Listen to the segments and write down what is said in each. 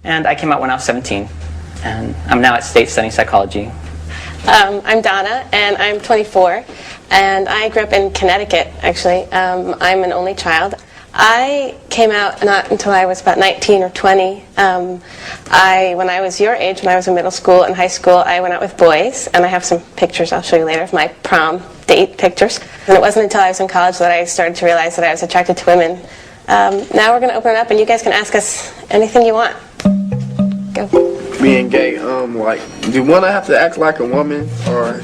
and I came out when I was 17. And I'm now at State studying psychology. I'm Donna, and I'm 24, and I grew up in Connecticut, actually. I'm an only child. I came out not until I was about 19 or 20. When I was your age, when I was in middle school and high school, I went out with boys, and I have some pictures I'll show you later of my prom date pictures. And it wasn't until I was in college that I started to realize that I was attracted to women. Now we're going to open it up, and you guys can ask us anything you want. Go. Being gay, like, do one have to act like a woman, or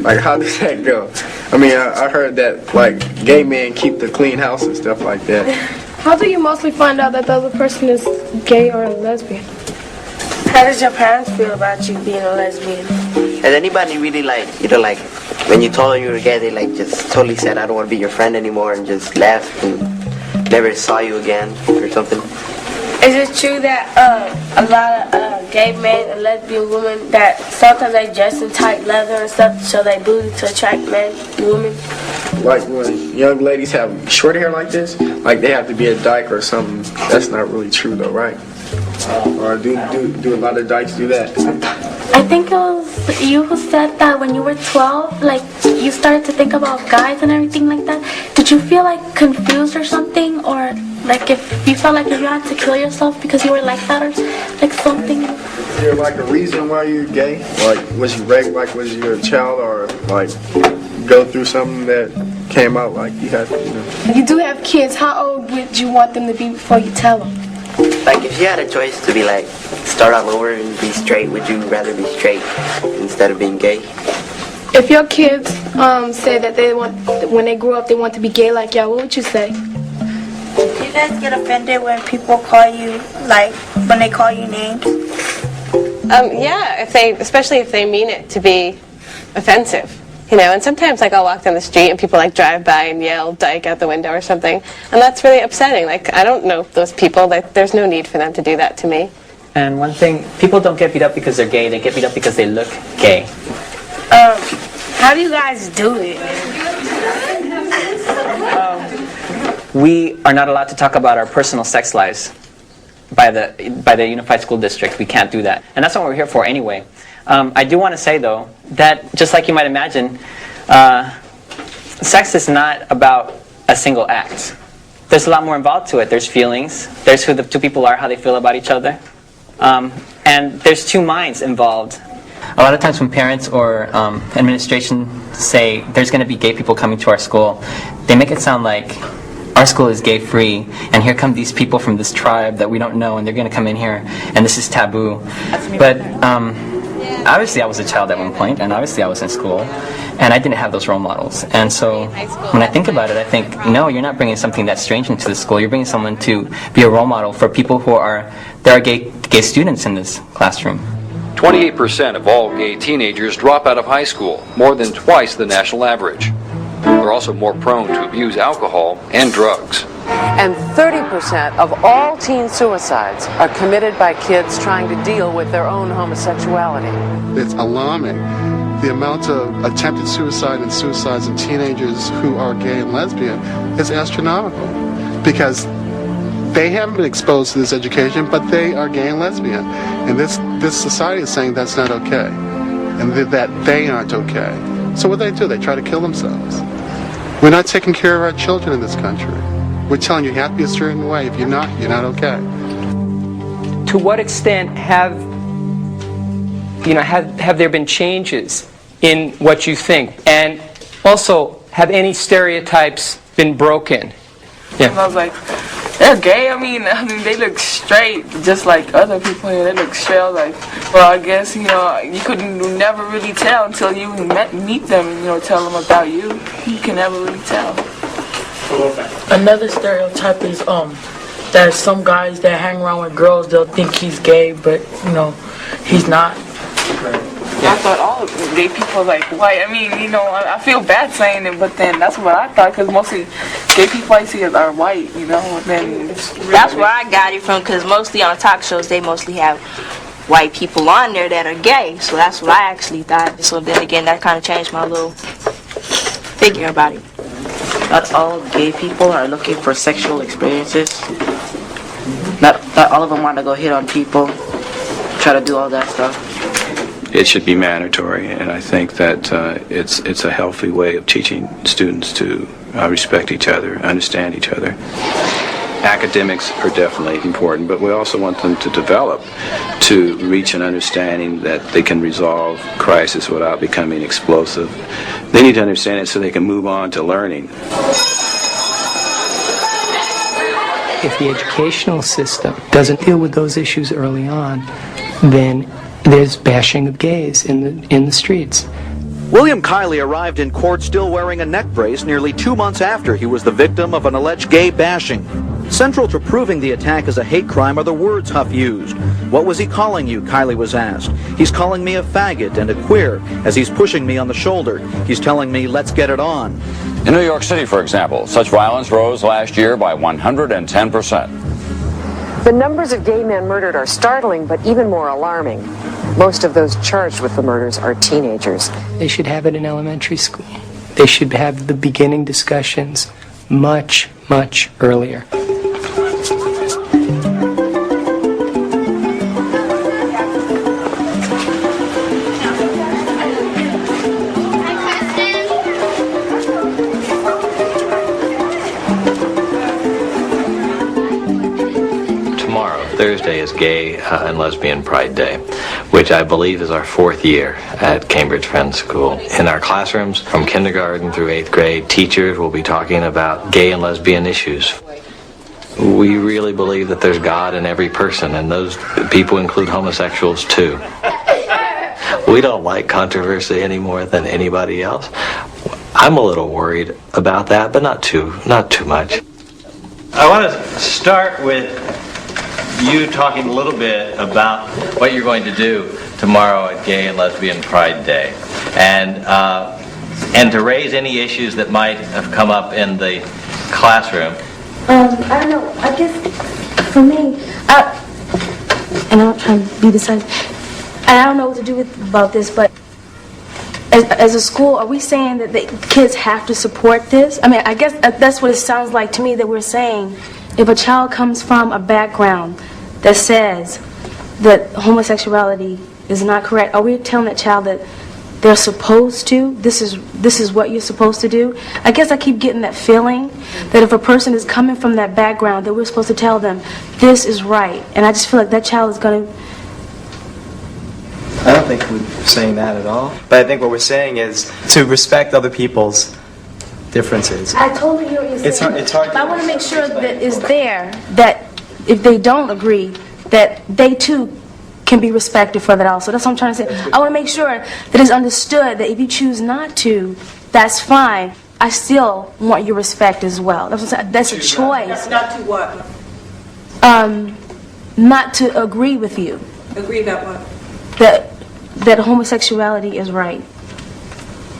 like how does that go? I mean, I heard that like gay men keep the clean house and stuff like that. How do you mostly find out that the other person is gay or a lesbian? How does your parents feel about you being a lesbian? Has anybody really like when you told them you were gay, they like just totally said, I don't want to be your friend anymore, and just left and never saw you again or something? Is it true that a lot of gay men and lesbian women that sometimes they dress in tight leather and stuff so they booty to attract men and women? Like when young ladies have short hair like this, like they have to be a dyke or something. That's not really true though, right? Or do a lot of dykes do that? I think it was you who said that when you were 12, like you started to think about guys and everything like that. Did you feel like confused or something, or like if you felt like if you had to kill yourself because you were like that, or like something? Is there like a reason why you're gay? Like was you raped like was you a child, or like go through something that came out like you had, you know? You do have kids. How old would you want them to be before you tell them? Like if you had a choice to be like start all over and be straight, would you rather be straight instead of being gay? If your kids say that they want, when they grow up, they want to be gay like y'all, what would you say? Do you guys get offended when people call you, like, when they call you names? Yeah, especially if they mean it to be offensive. You know, and sometimes like I'll walk down the street and people like drive by and yell dyke out the window or something, and that's really upsetting. Like I don't know those people. Like there's no need for them to do that to me. And one thing, people don't get beat up because they're gay, they get beat up because they look gay. How do you guys do it? We are not allowed to talk about our personal sex lives by the Unified School District. We can't do that. And that's what we're here for anyway. I do want to say, though, that just like you might imagine, sex is not about a single act. There's a lot more involved to it. There's feelings. There's who the two people are, how they feel about each other. And there's two minds involved. A lot of times when parents or administration say there's going to be gay people coming to our school, they make it sound like our school is gay-free, and here come these people from this tribe that we don't know, and they're going to come in here, and this is taboo. But obviously I was a child at one point, and obviously I was in school, and I didn't have those role models. And so when I think about it, I think, no, you're not bringing something that's strange into the school. You're bringing someone to be a role model for people there are gay students in this classroom. 28% of all gay teenagers drop out of high school, more than twice the national average. They're also more prone to abuse alcohol and drugs. And 30% of all teen suicides are committed by kids trying to deal with their own homosexuality. It's alarming. The amount of attempted suicide and suicides in teenagers who are gay and lesbian is astronomical, because they haven't been exposed to this education, but they are gay and lesbian. And this society is saying that's not okay, and that they aren't okay. So what do? They try to kill themselves. We're not taking care of our children in this country. We're telling you have to be a certain way. If you're not okay. To what extent have there been changes in what you think? And also, have any stereotypes been broken? Yeah. I was like, they're gay. I mean, they look straight, just like other people here. They look straight. I was like, well, I guess, you never really tell until you meet them and, tell them about you. You can never really tell. Another stereotype is that some guys that hang around with girls, they'll think he's gay, but, he's not. I thought all gay people are like white. I mean, I feel bad saying it, but then that's what I thought, because mostly gay people I see are white, Then that's where I got it from, because mostly on talk shows, they mostly have white people on there that are gay. So that's what I actually thought. So then again, that kind of changed my little figure about it. Not all gay people are looking for sexual experiences. Not all of them want to go hit on people, try to do all that stuff. It should be mandatory, and I think that it's a healthy way of teaching students to respect each other, understand each other. Academics are definitely important, but we also want them to develop to reach an understanding that they can resolve crisis without becoming explosive. They need to understand it so they can move on to learning. If the educational system doesn't deal with those issues early on, then there's bashing of gays in the streets. William Kiley arrived in court still wearing a neck brace nearly 2 months after he was the victim of an alleged gay bashing. Central to proving the attack as a hate crime are the words Huff used. What was he calling you? Kiley was asked. He's calling me a faggot and a queer as he's pushing me on the shoulder. He's telling me, let's get it on. In New York City, for example, such violence rose last year by 110%. The numbers of gay men murdered are startling, but even more alarming. Most of those charged with the murders are teenagers. They should have it in elementary school. They should have the beginning discussions much, much earlier. Thursday is Gay and Lesbian Pride Day, which I believe is our 4th year at Cambridge Friends School. In our classrooms, from kindergarten through 8th grade, teachers will be talking about gay and lesbian issues. We really believe that there's God in every person, and those people include homosexuals too. We don't like controversy any more than anybody else. I'm a little worried about that, but not too much. I want to start with you talking a little bit about what you're going to do tomorrow at Gay and Lesbian Pride Day, and to raise any issues that might have come up in the classroom. I don't know. I guess for me, and I'm trying to be decisive. And I don't know what to do about this, but as a school, are we saying that the kids have to support this? I mean, I guess that's what it sounds like to me, that we're saying if a child comes from a background that says that homosexuality is not correct, are we telling that child that they're supposed to, this is what you're supposed to do? I guess I keep getting that feeling that if a person is coming from that background, that we're supposed to tell them this is right. And I just feel like that child is going to... I don't think we're saying that at all. But I think what we're saying is to respect other people's differences. I totally hear what you're saying. It's hard. But I want to make sure that it's there, that if they don't agree, that they too can be respected for that also. That's what I'm trying to say. I want to make sure that it's understood that if you choose not to, that's fine. I still want your respect as well. That's what I'm saying. That's a choice. Not to what? Not to agree with you. Agree about what? That homosexuality is right.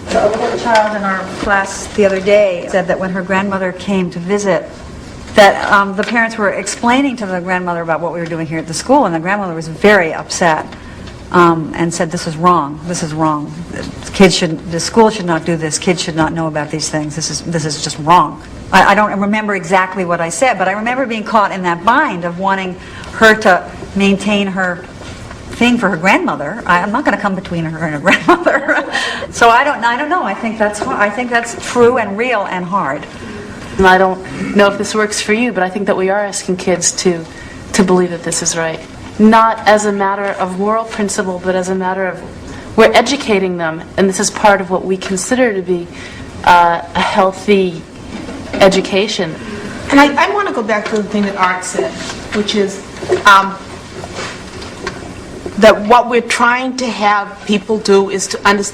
A little child in our class the other day said that when her grandmother came to visit, that the parents were explaining to the grandmother about what we were doing here at the school, and the grandmother was very upset and said, "This is wrong. This is wrong. The school should not do this. Kids should not know about these things. This is just wrong." I don't remember exactly what I said, but I remember being caught in that bind of wanting her to maintain her thing for her grandmother. I'm not going to come between her and her grandmother. So I don't know. I think that's true and real and hard. And I don't know if this works for you, but I think that we are asking kids to believe that this is right. Not as a matter of moral principle, but as a matter of, we're educating them, and this is part of what we consider to be a healthy education. And I want to go back to the thing that Art said, which is that what we're trying to have people do is to